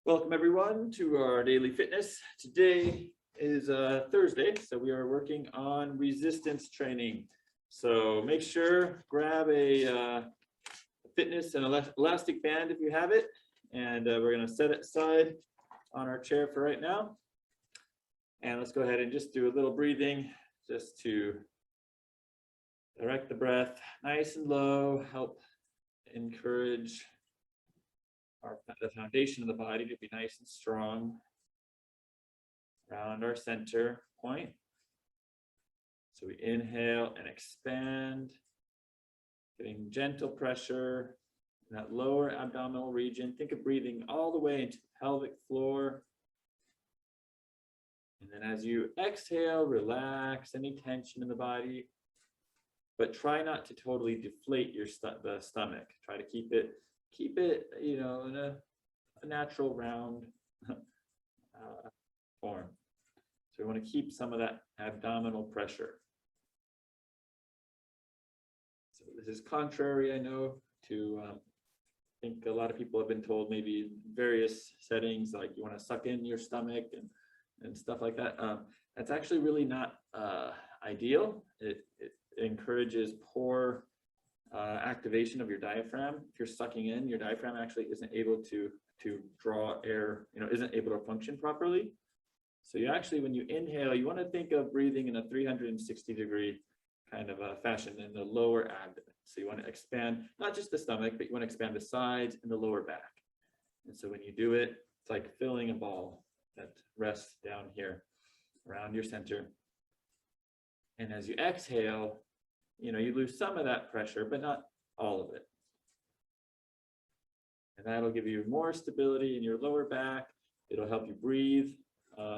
Welcome everyone to our daily fitness. Today is Thursday, so we are working on resistance training. So make sure, grab a fitness and elastic band if you have it, and we're going to set it aside on our chair for right now. And let's go ahead and just do a little breathing just to direct the breath nice and low, help encourage the foundation of the body to be nice and strong around our center point. So we inhale and expand, getting gentle pressure in that lower abdominal region. Think of breathing all the way into the pelvic floor. And then as you exhale, relax any tension in the body, but try not to totally deflate the stomach. Try to keep it, you know, in a natural round form. So we want to keep some of that abdominal pressure. So this is contrary, I know, to I think a lot of people have been told maybe in various settings, like you want to suck in your stomach and stuff like that. That's actually really not ideal. It encourages poor activation of your diaphragm. If you're sucking in, your diaphragm actually isn't able to draw air, isn't able to function properly. So you actually, when you inhale, you want to think of breathing in a 360-degree kind of a fashion in the lower abdomen. So you want to expand not just the stomach, but you want to expand the sides and the lower back. And so when you do it, it's like filling a ball that rests down here around your center. And as you exhale, you lose some of that pressure, but not all of it. And that'll give you more stability in your lower back. It'll help you breathe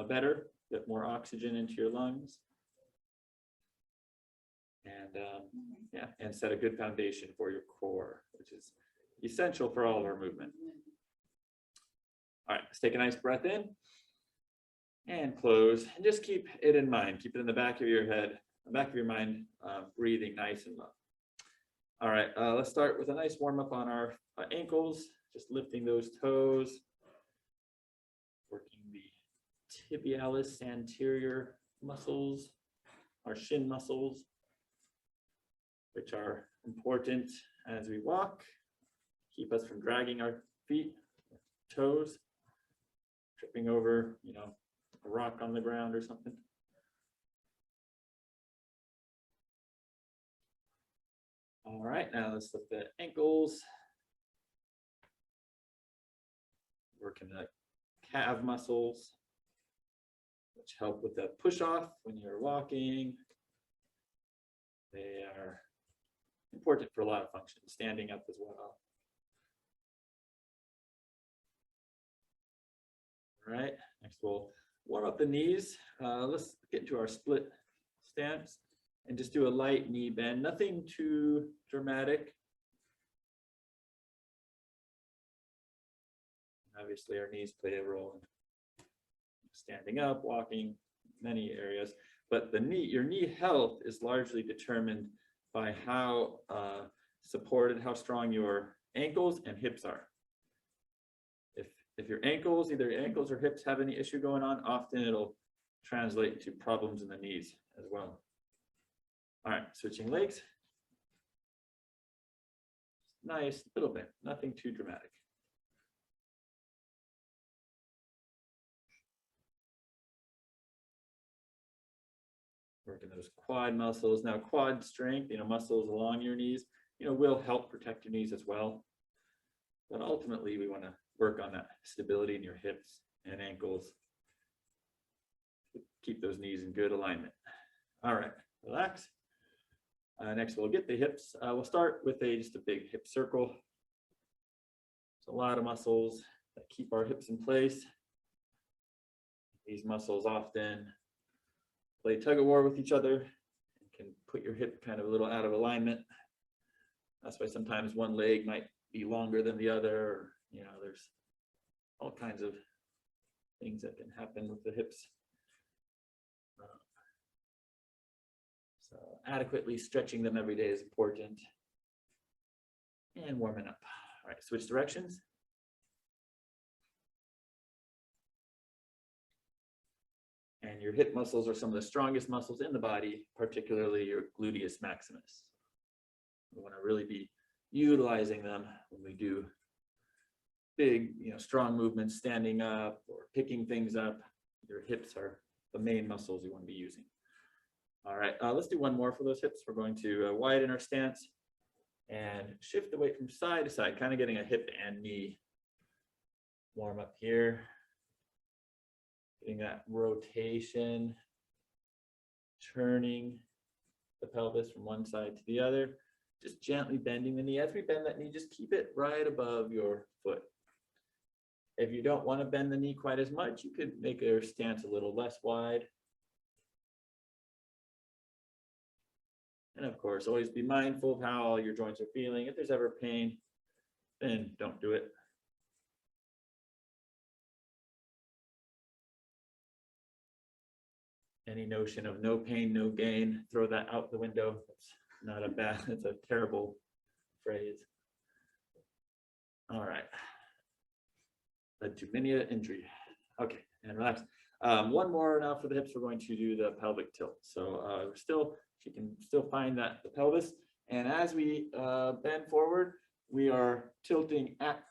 better, get more oxygen into your lungs. And and set a good foundation for your core, which is essential for all of our movement. All right, let's take a nice breath in and close, and just keep it in mind. Keep it in the back of your head, the back of your mind, breathing nice and low. All right, let's start with a nice warm up on our ankles, just lifting those toes, working the tibialis anterior muscles, our shin muscles, which are important as we walk, keep us from dragging our feet, toes, tripping over, a rock on the ground or something. All right, now let's lift the ankles. Working the calf muscles, which help with the push off when you're walking. They are important for a lot of functions, standing up as well. All right, next we'll warm up the knees. Let's get into our split stance and just do a light knee bend, nothing too dramatic. Obviously, our knees play a role in standing up, walking, many areas, but your knee health is largely determined by how supported, how strong your ankles and hips are. If your ankles, either your ankles or hips have any issue going on, often it'll translate to problems in the knees as well. All right, switching legs. Nice little bit, nothing too dramatic. Working those quad muscles. Now quad strength, muscles along your knees, will help protect your knees as well. But ultimately we want to work on that stability in your hips and ankles. Keep those knees in good alignment. All right, relax. Next we'll get the hips. We'll start with just a big hip circle. There's a lot of muscles that keep our hips in place. These muscles often play tug of war with each other and can put your hip kind of a little out of alignment. That's why sometimes one leg might be longer than the other. Or, there's all kinds of things that can happen with the hips. So adequately stretching them every day is important. And warming up. All right, switch directions. And your hip muscles are some of the strongest muscles in the body, particularly your gluteus maximus. We want to really be utilizing them when we do big, strong movements, standing up or picking things up. Your hips are the main muscles you want to be using. All right, let's do one more for those hips. We're going to widen our stance and shift the weight from side to side, kind of getting a hip and knee warm up here. Getting that rotation, turning the pelvis from one side to the other, just gently bending the knee. As we bend that knee, just keep it right above your foot. If you don't want to bend the knee quite as much, you could make your stance a little less wide. And of course, always be mindful of how all your joints are feeling. If there's ever pain, then don't do it. Any notion of no pain, no gain, throw that out the window. It's not a bad, it's a terrible phrase. All right. Led to many an injury. Okay, and relax. One more now for the hips. We're going to do the pelvic tilt. So she can still find the pelvis. And as we bend forward, we are tilting at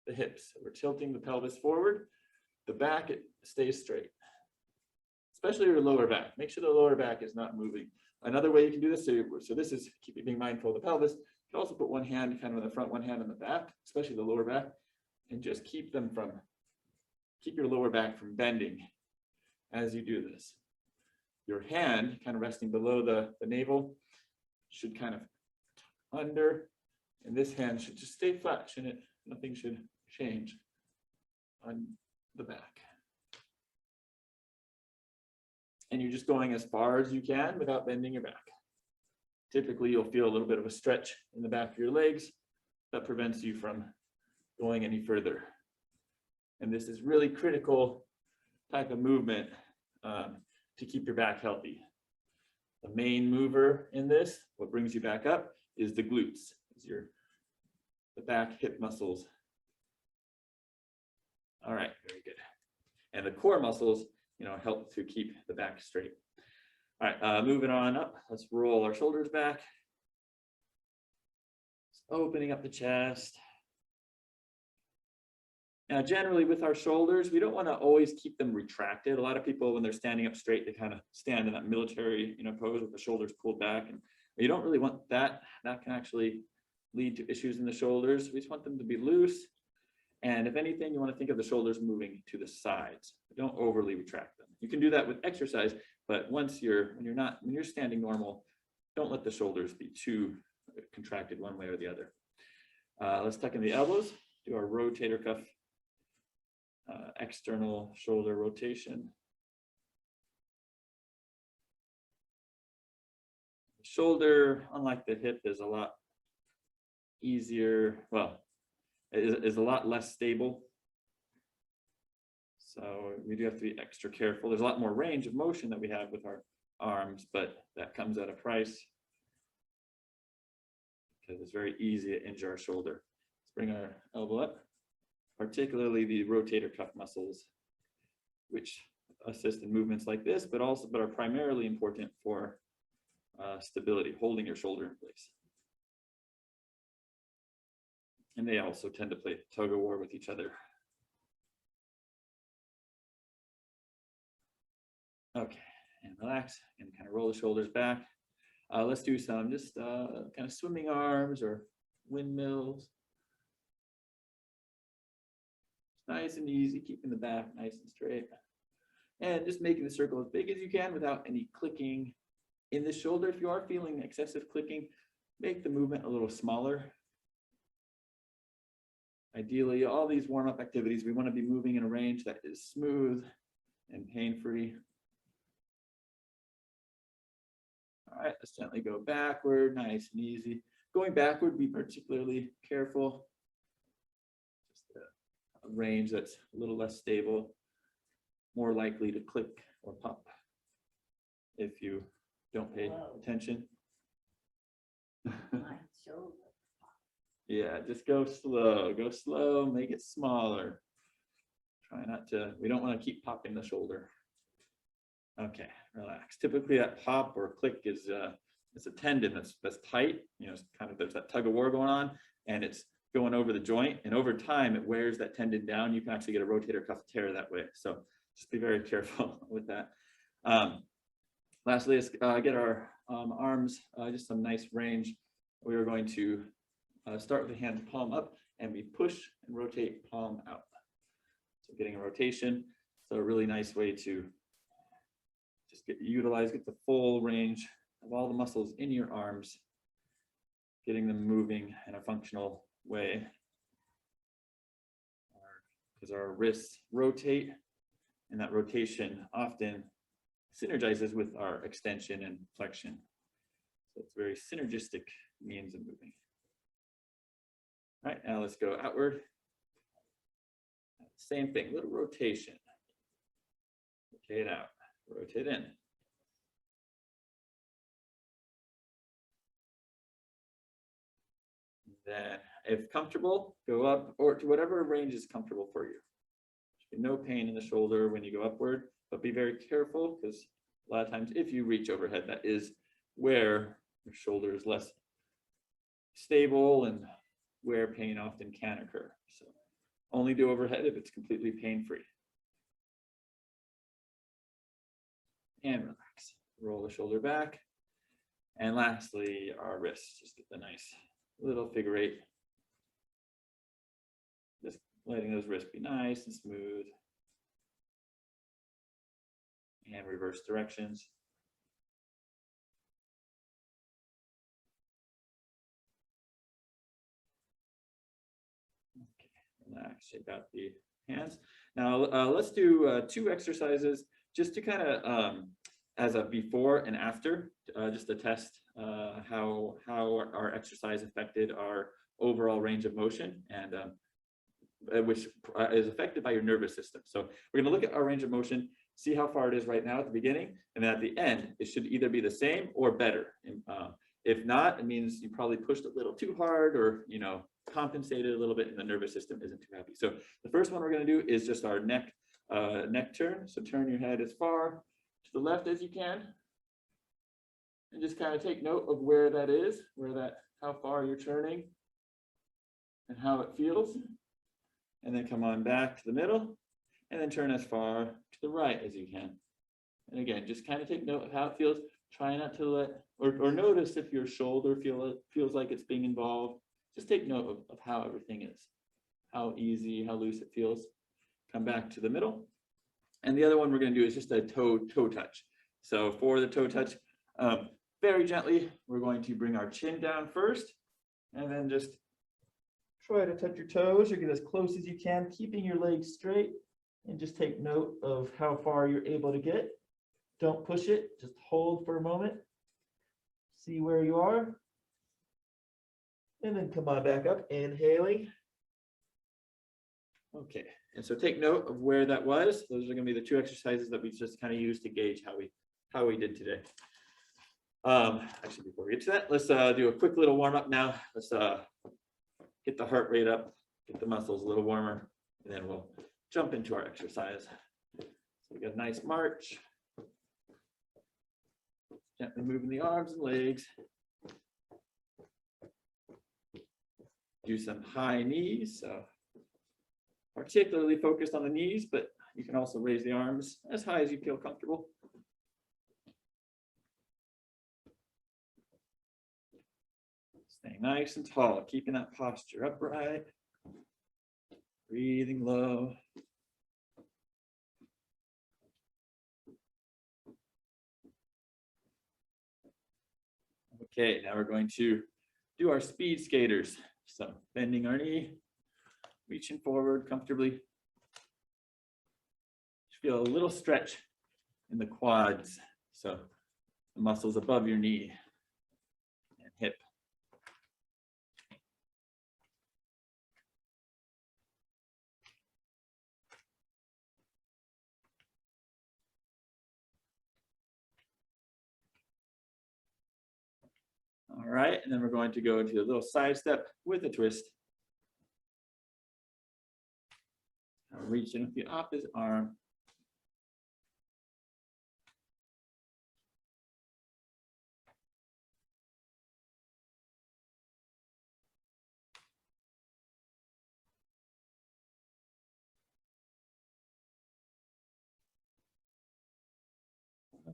the hips. We're tilting the pelvis forward. The back, it stays straight. Especially your lower back. Make sure the lower back is not moving. Another way you can do this, so this is being mindful of the pelvis. You can also put one hand kind of in the front, one hand on the back, especially the lower back, and just keep your lower back from bending as you do this. Your hand kind of resting below the navel should kind of under, and this hand should just stay flat, shouldn't it? Nothing should change on the back. And you're just going as far as you can without bending your back. Typically, you'll feel a little bit of a stretch in the back of your legs that prevents you from going any further. And this is really critical type of movement to keep your back healthy. The main mover in this, what brings you back up, is the glutes, the back hip muscles. All right, very good. And the core muscles, help to keep the back straight. All right, moving on up, let's roll our shoulders back. Just opening up the chest. Now, generally with our shoulders, we don't want to always keep them retracted. A lot of people, when they're standing up straight, they kind of stand in that military, pose with the shoulders pulled back. And you don't really want that. That can actually lead to issues in the shoulders. We just want them to be loose. And if anything, you want to think of the shoulders moving to the sides. Don't overly retract them. You can do that with exercise, but when you're standing normal, don't let the shoulders be too contracted one way or the other. Let's tuck in the elbows, do our rotator cuff, external shoulder rotation. The shoulder, unlike the hip, is a lot easier. Well, is a lot less stable. So we do have to be extra careful. There's a lot more range of motion that we have with our arms, but that comes at a price because it's very easy to injure our shoulder. Let's bring our elbow up, particularly the rotator cuff muscles, which assist in movements like this, but are primarily important for stability, holding your shoulder in place. And they also tend to play tug of war with each other. Okay, and relax and kind of roll the shoulders back. Let's do some just kind of swimming arms or windmills. Nice and easy, keeping the back nice and straight. And just making the circle as big as you can without any clicking in the shoulder. If you are feeling excessive clicking, make the movement a little smaller. Ideally, all these warm-up activities, we want to be moving in a range that is smooth and pain-free. All right, let's gently go backward, nice and easy. Going backward, be particularly careful. Just a range that's a little less stable, more likely to click or pop if you don't pay attention. My shoulder. Yeah, just go slow, make it smaller. Try not to, we don't want to keep popping the shoulder. Okay, relax. Typically that pop or click is it's a tendon that's tight, you know, it's kind of there's that tug of war going on, and it's going over the joint, and over time it wears that tendon down. You can actually get a rotator cuff tear that way. So just be very careful with that. Lastly, let's get our arms just some nice range. We are going to start with the hand palm up, and we push and rotate palm out. So getting a rotation. So a really nice way to just get the full range of all the muscles in your arms, getting them moving in a functional way. Because our wrists rotate, and that rotation often synergizes with our extension and flexion. So it's very synergistic means of moving. All right, now let's go outward. Same thing, little rotation. Rotate out, rotate in. Then, if comfortable, go up or to whatever range is comfortable for you. No pain in the shoulder when you go upward, but be very careful because a lot of times if you reach overhead, that is where your shoulder is less stable and where pain often can occur. So only do overhead if it's completely pain-free. And relax. Roll the shoulder back. And lastly, our wrists. Just get the nice little figure eight. Just letting those wrists be nice and smooth. And reverse directions. Okay, relax, shake out the hands. Now let's do 2 exercises just to kind of as a before and after, just to test how our exercise affected our overall range of motion, and which is affected by your nervous system. So we're going to look at our range of motion, see how far it is right now at the beginning, and then at the end, it should either be the same or better. If not, it means you probably pushed a little too hard, or compensated a little bit, and the nervous system isn't too happy. So the first one we're going to do is just our neck turn. So turn your head as far to the left as you can, and just kind of take note of where that is, how far you're turning, and how it feels. And then come on back to the middle, and then turn as far to the right as you can. And again, just kind of take note of how it feels. Try not to let, or notice if your shoulder feels like it's being involved. Just take note of how everything is, how easy, how loose it feels. Come back to the middle. And the other one we're going to do is just a toe touch. So for the toe touch, very gently, we're going to bring our chin down first, and then just try to touch your toes or get as close as you can, keeping your legs straight, and just take note of how far you're able to get. Don't push it, just hold for a moment. See where you are. And then come on back up, inhaling. Okay, and so take note of where that was. Those are going to be the 2 exercises that we just kind of used to gauge how we did today. Actually, before we get to that, let's do a quick little warm up now. Let's get the heart rate up, get the muscles a little warmer, and then we'll jump into our exercise. So we got a nice march. Gently moving the arms and legs. Do some high knees, so particularly focused on the knees, but you can also raise the arms as high as you feel comfortable. Staying nice and tall, keeping that posture upright. Breathing low. Okay, now we're going to do our speed skaters. So bending our knee, reaching forward comfortably. Feel a little stretch in the quads, so the muscles above your knee and hip. All right, and then we're going to go into a little side step with a twist. Reaching with the opposite arm.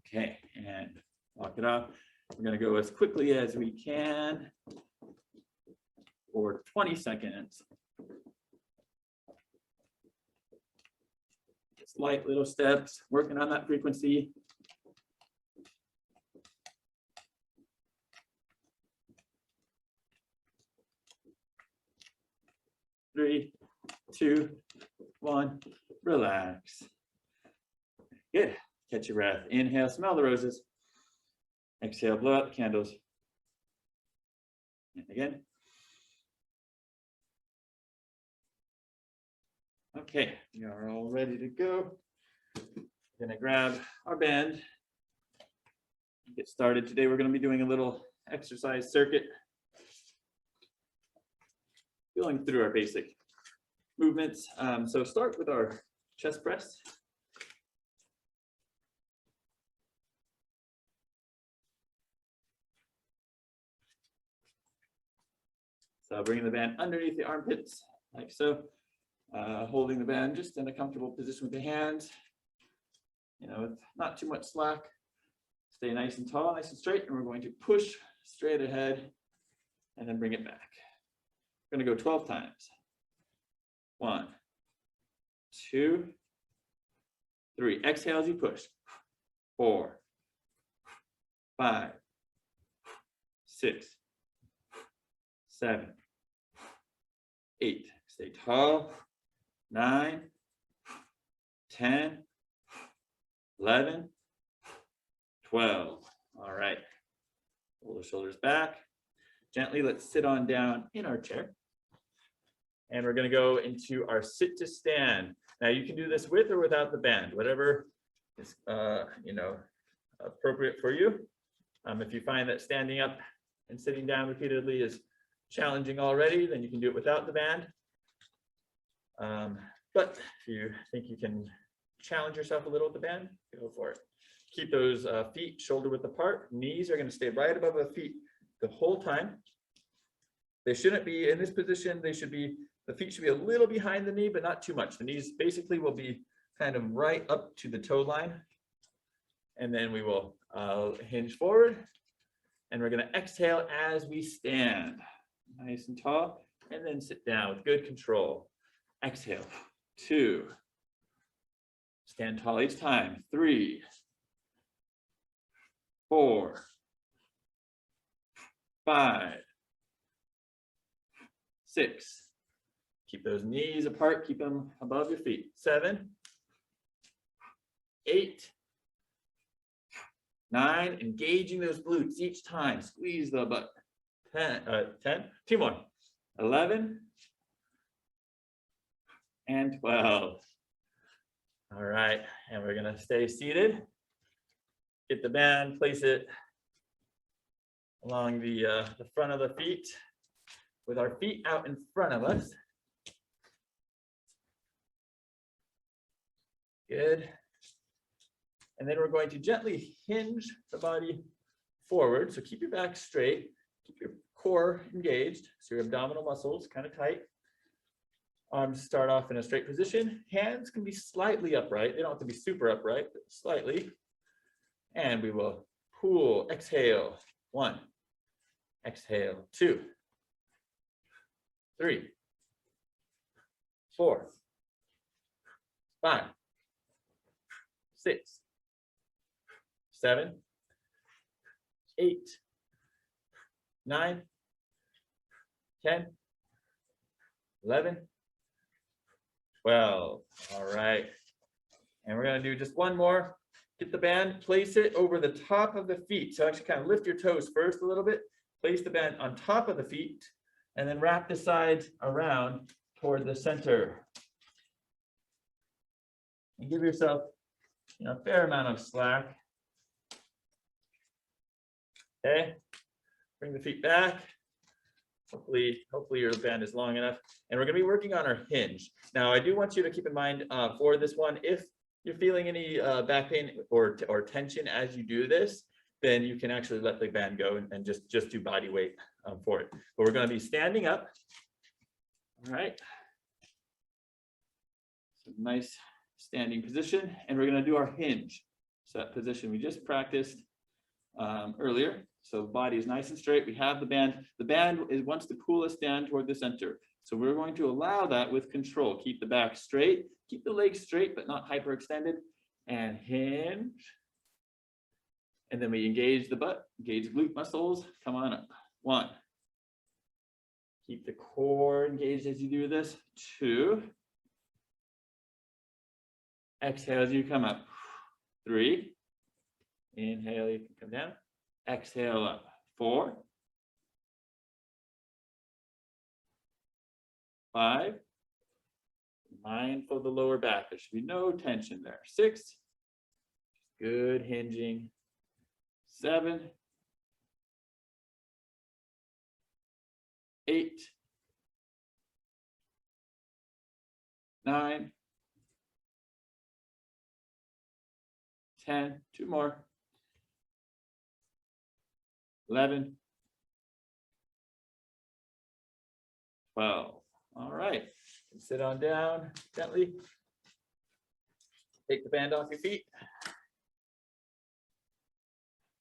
Okay, and lock it off. We're going to go as quickly as we can for 20 seconds. Just light little steps, working on that frequency. 3, 2, 1, relax. Good. Catch your breath. Inhale, smell the roses. Exhale, blow out the candles. And again. Okay, we are all ready to go. We're gonna grab our band. Get started. Today we're gonna be doing a little exercise circuit. Going through our basic movements. So start with our chest press. So bringing the band underneath the armpits, like so. Holding the band just in a comfortable position with the hands, with not too much slack. Stay nice and tall, nice and straight, and we're going to push straight ahead and then bring it back. We're going to go 12 times. 1, 2, 3. Exhale as you push. 4, 5, 6, 7, 8. Stay tall. 9, 10, 11, 12. All right. Pull the shoulders back. Gently, let's sit on down in our chair. And we're going to go into our sit to stand. Now you can do this with or without the band, whatever is appropriate for you. If you find that standing up and sitting down repeatedly is challenging already, then you can do it without the band. But if you think you can challenge yourself a little with the band, go for it. Keep those feet shoulder width apart. Knees are going to stay right above the feet the whole time. They shouldn't be in this position. The feet should be a little behind the knee, but not too much. The knees basically will be kind of right up to the toe line. And then we will hinge forward. And we're going to exhale as we stand. Nice and tall. And then sit down with good control. Exhale. 2. Stand tall each time. 3, 4, 5, 6. Keep those knees apart. Keep them above your feet. 7, 8, 9. Engaging those glutes each time. Squeeze the butt. 10. 2 more. 11. And 12. All right, and we're gonna stay seated. Get the band, place it along the front of the feet with our feet out in front of us. Good. And then we're going to gently hinge the body forward. So keep your back straight, keep your core engaged, so your abdominal muscles kind of tight. Arms start off in a straight position. Hands can be slightly upright. They don't have to be super upright, but slightly. And we will pull, exhale. 1, exhale. 2, 3, 4, 5, 6, 7, 8, 9, 10, 11, 12. All right. And we're going to do just one more. Get the band, place it over the top of the feet. So actually kind of lift your toes first a little bit. Place the band on top of the feet and then wrap the sides around toward the center. And give yourself a fair amount of slack. Okay. Bring the feet back. Hopefully your band is long enough. And we're going to be working on our hinge. Now, I do want you to keep in mind for this one, if you're feeling any back pain or tension as you do this, then you can actually let the band go and just do body weight for it. But we're going to be standing up. All right. So nice standing position. And we're going to do our hinge. So that position we just practiced earlier. So the body is nice and straight. We have the band. The band wants to pull us down toward the center. So we're going to allow that with control. Keep the back straight, keep the legs straight, but not hyperextended, and hinge. And then we engage the butt, engage glute muscles. Come on up. 1. Keep the core engaged as you do this. 2. Exhale as you come up. 3. Inhale, you can come down. Exhale up. 4. 5. Mindful of the lower back. There should be no tension there. 6. Good hinging. 7. 8. 9. 10. 2 more. 11. 12. All right. Sit on down gently. Take the band off your feet.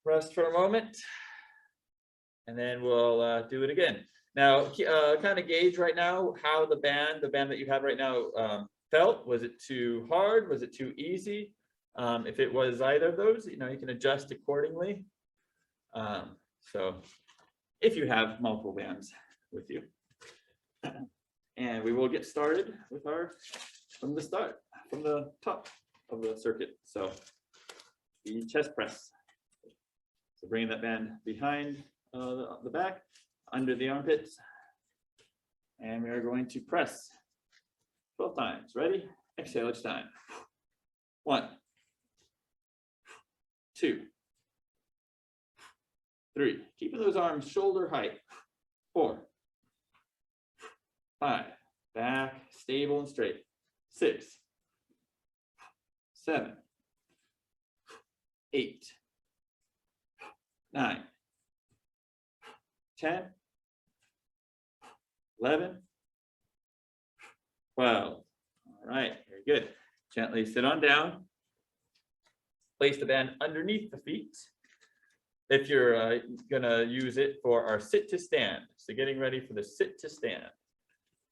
Rest for a moment. And then we'll do it again. Now, kind of gauge right now how the band that you have right now felt. Was it too hard? Was it too easy? If it was either of those, you can adjust accordingly. So if you have multiple bands with you. And we will get started with from the top of the circuit. So the chest press. So bringing that band behind the back, under the armpits. And we are going to press 12 times. Ready? Exhale each time. 1, 2, 3. Keeping those arms shoulder height. 4, 5. Back, stable and straight. 6, 7, 8, 9, 10, 11, 12. All right, very good. Gently sit on down. Place the band underneath the feet. If you're gonna use it for our sit to stand. So getting ready for the sit to stand.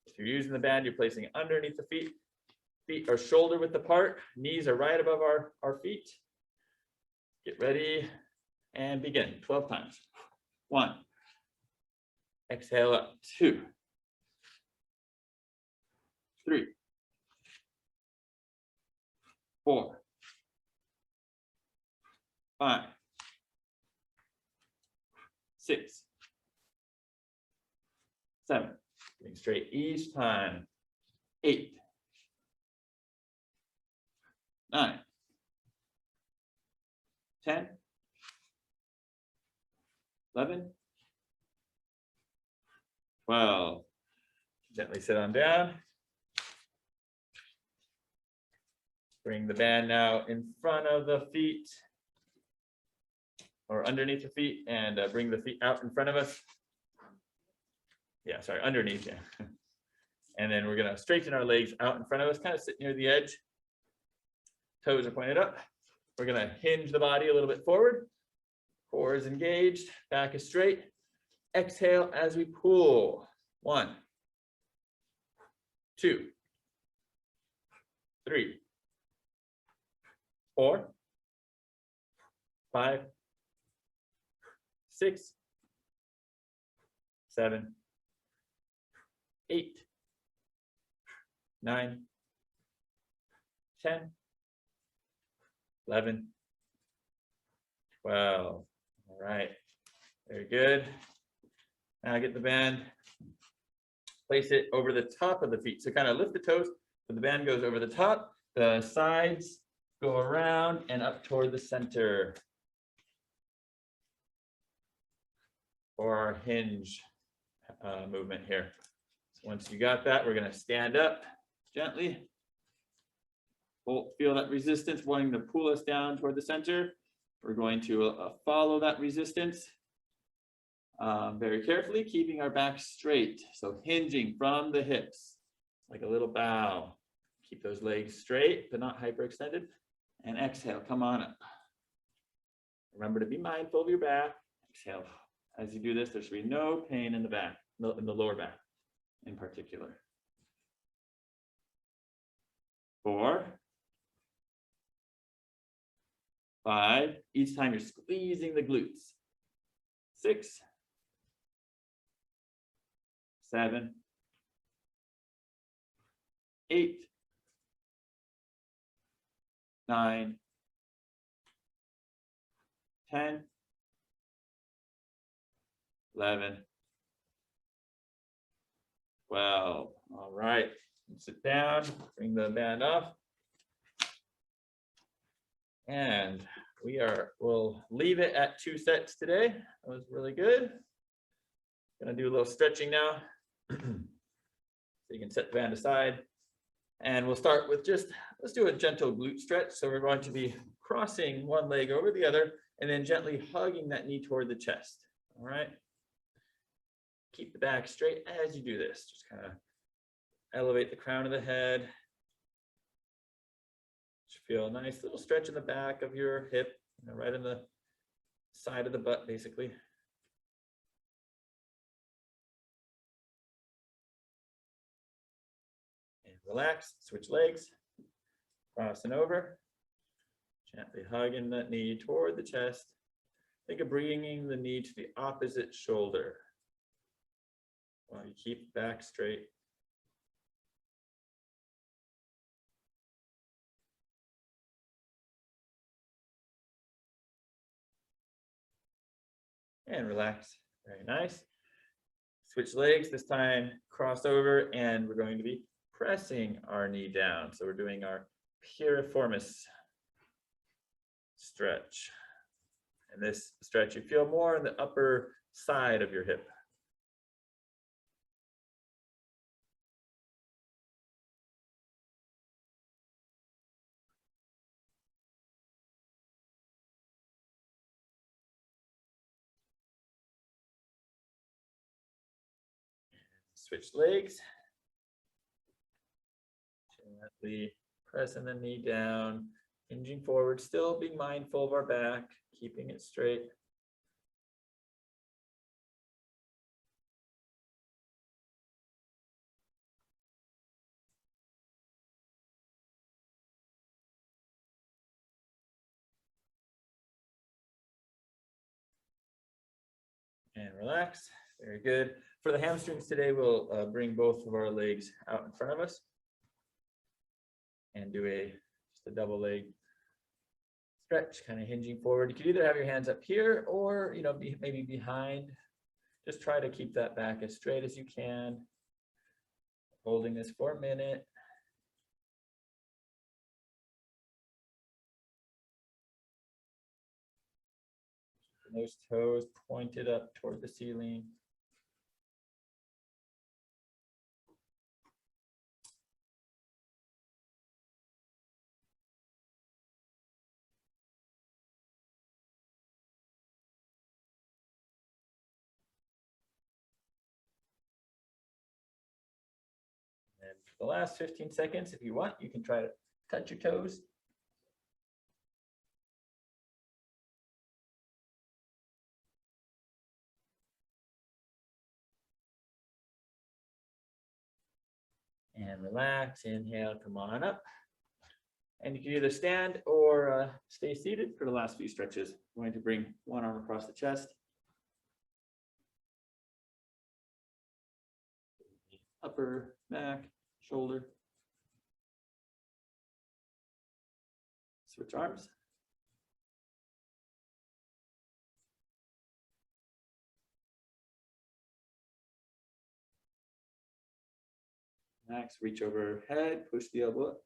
If you're using the band, you're placing it underneath the feet. Feet are shoulder width apart. Knees are right above our feet. Get ready and begin 12 times. 1. Exhale up. 2. 3. 4. 5. 6. 7. Getting straight each time. 8. 9. 10. 11. 12. Gently sit on down. Bring the band now in front of the feet or underneath the feet, and bring the feet out in front of us. Yeah, sorry, underneath. Yeah. And then we're going to straighten our legs out in front of us, kind of sit near the edge. Toes are pointed up. We're going to hinge the body a little bit forward. Core is engaged. Back is straight. Exhale as we pull. 1, 2, 3, 4, 5, 6, 7, 8, 9, 10, 11, 12. All right, very good. Now get the band, place it over the top of the feet. So kind of lift the toes, but the band goes over the top. The sides go around and up toward the center. For our hinge movement here. So once you got that, we're going to stand up gently. Feel that resistance wanting to pull us down toward the center. We're going to follow that resistance very carefully, keeping our back straight. So hinging from the hips, like a little bow. Keep those legs straight, but not hyperextended. And exhale, come on up. Remember to be mindful of your back. Exhale. As you do this, there should be no pain in the back, in the lower back in particular. 4, 5. Each time you're squeezing the glutes. 6, 7, 8, 9, 10, 11, 12. All right. Sit down, bring the band off. And we'll leave it at 2 sets today. That was really good. Gonna do a little stretching now. So you can set the band aside. And we'll start with let's do a gentle glute stretch. So we're going to be crossing one leg over the other and then gently hugging that knee toward the chest. All right. Keep the back straight as you do this. Just kind of elevate the crown of the head. Just feel a nice little stretch in the back of your hip, right in the side of the butt, basically. And relax, switch legs, crossing over, gently hugging that knee toward the chest. Think of bringing the knee to the opposite shoulder while you keep the back straight. And relax. Very nice. Switch legs, this time cross over, and we're going to be pressing our knee down. So we're doing our piriformis stretch. And this stretch, you feel more on the upper side of your hip. Switch legs. Gently pressing the knee down, hinging forward, still being mindful of our back, keeping it straight. And relax. Very good. For the hamstrings today, we'll bring both of our legs out in front of us and do just a double leg stretch, kind of hinging forward. You could either have your hands up here or, maybe behind. Just try to keep that back as straight as you can. Holding this for a minute. Those toes pointed up toward the ceiling. And for the last 15 seconds, if you want, you can try to touch your toes. And relax, inhale, come on up. And you can either stand or stay seated for the last few stretches. I'm going to bring one arm across the chest. Upper back, shoulder. Switch arms. Next, reach overhead, push the elbow up.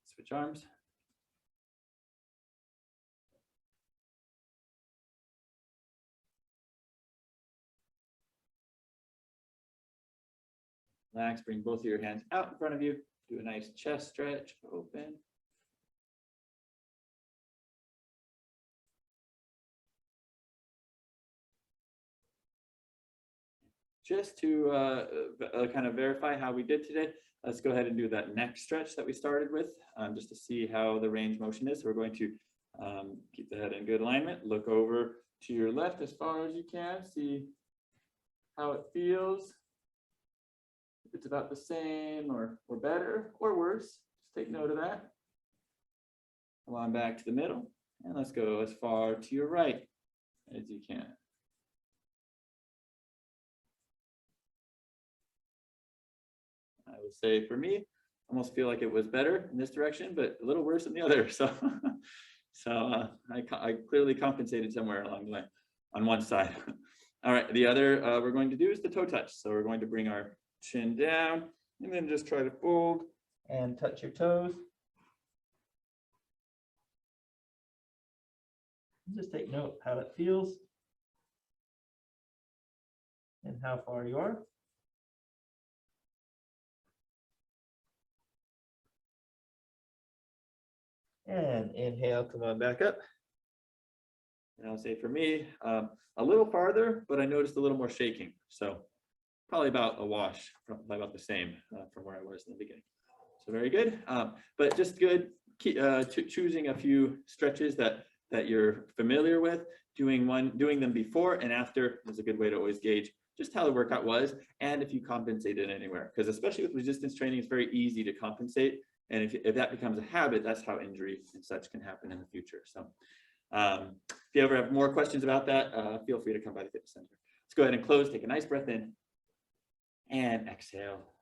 Switch arms. Relax, bring both of your hands out in front of you. Do a nice chest stretch, open. just to kind of verify how we did today, let's go ahead and do that neck stretch that we started with, just to see how the range motion is. So we're going to keep the head in good alignment, look over to your left as far as you can, see how it feels. If it's about the same or better or worse, just take note of that. Come on back to the middle, and let's go as far to your right as you can. I would say for me, almost feel like it was better in this direction, but a little worse in the other. So, I clearly compensated somewhere along the way on one side. All right, the other we're going to do is the toe touch. So we're going to bring our chin down and then just try to fold and touch your toes. Just take note how it feels and how far you are. And inhale, come on back up. And I'll say for me, a little farther, but I noticed a little more shaking. So probably about a wash, probably about the same from where I was in the beginning. So very good, but just good choosing a few stretches that you're familiar with, doing them before and after is a good way to always gauge just how the workout was and if you compensated anywhere. Because especially with resistance training, it's very easy to compensate. And if that becomes a habit, that's how injury and such can happen in the future. So if you ever have more questions about that, feel free to come by the fitness center. Let's go ahead and close, take a nice breath in and exhale.